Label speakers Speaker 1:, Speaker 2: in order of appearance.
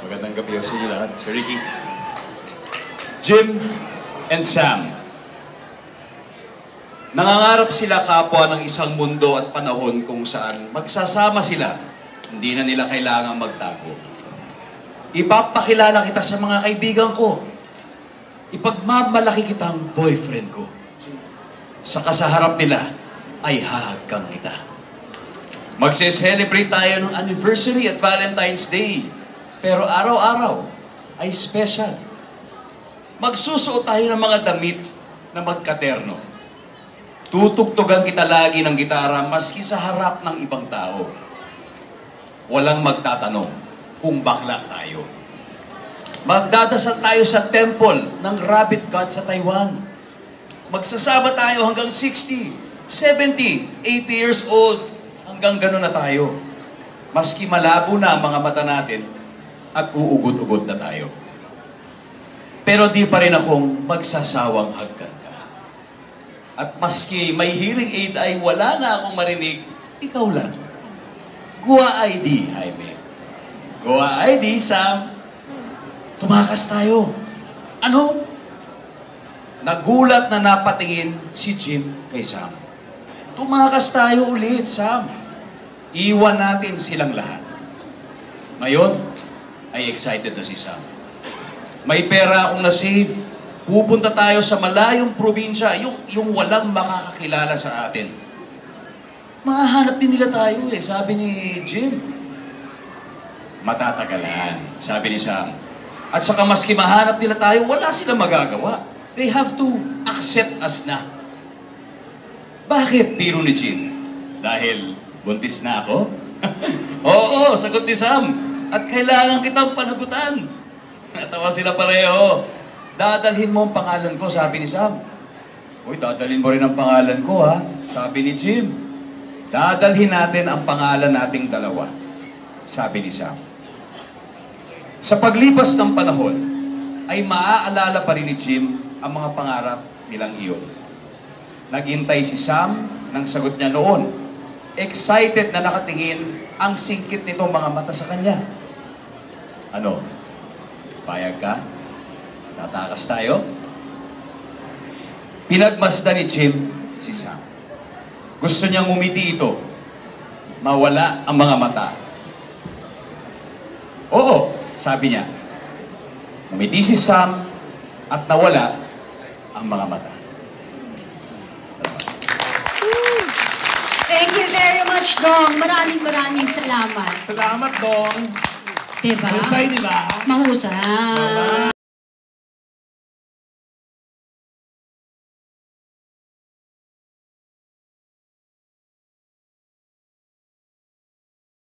Speaker 1: Magandang gabi sa inyo lahat. Sir Ricky. Jim and Sam. Nangangarap sila kapwa ng isang mundo at panahon kung saan magsasama sila. Hindi na nila kailangang magtago. Ipapakilala kita sa mga kaibigan ko. Ipagmamalaki kitang boyfriend ko. Sa kasaharap nila ay hahagkan kita. Magse-celebrate tayo ng anniversary at Valentine's Day. Pero araw-araw ay special. Magsusuot tayo ng mga damit na magkaterno. Tutugtugan kita lagi ng gitara maski sa harap ng ibang tao. Walang magtatanong kung bakla tayo. Magdadasal tayo sa temple ng Rabbit God sa Taiwan. Magsasama tayo hanggang 60, 70, 80 years old. Hanggang gano'n na tayo. Maski malabo na ang mga mata natin at uugod-ugod na tayo. Pero di pa rin akong magsasawang hagkan ka. At maski may hearing aid ay wala na akong marinig, ikaw lang. Goa ID, Jaime. Goa ID, Sam. Tumakas tayo. Ano? Nagulat na napatingin si Jim kay Sam. Tumakas tayo ulit, Sam. Iwan natin silang lahat. Ngayon, ay excited na si Sam. May pera akong na-save. Pupunta tayo sa malayong probinsya, yung walang makakakilala sa atin. Mahahanap din nila tayo sabi ni Jim. Matatagalan, sabi ni Sam. At saka maski mahanap nila tayo, wala silang magagawa. They have to accept us na. Bakit, biro ni Jim? Dahil buntis na ako? Oo, sagot ni Sam. At kailangan kitang panagutan. Natawa sila pareho. Dadalhin mo ang pangalan ko, sabi ni Sam. Uy, dadalhin mo rin ang pangalan ko, ha? Sabi ni Jim. Dadalhin natin ang pangalan nating dalawa, sabi ni Sam. Sa paglipas ng panahon, ay maaalala pa rin ni Jim ang mga pangarap nilang iyon. Naghintay si Sam ng sagot niya noon. Excited na nakatingin ang singkit nitong mga mata sa kanya. Ano? Payag ka? Tatakas tayo? Pinagmasdan ni Jim si Sam. Gusto niyang umiti ito. Mawala ang mga mata. Oo, sabi niya. Umiti si Sam at nawala ang mga mata.
Speaker 2: Thank you very much, Dong. Maraming salamat.
Speaker 3: Salamat, Dong.
Speaker 2: Diba?
Speaker 3: Mahusay, di ba?
Speaker 2: Mahusay.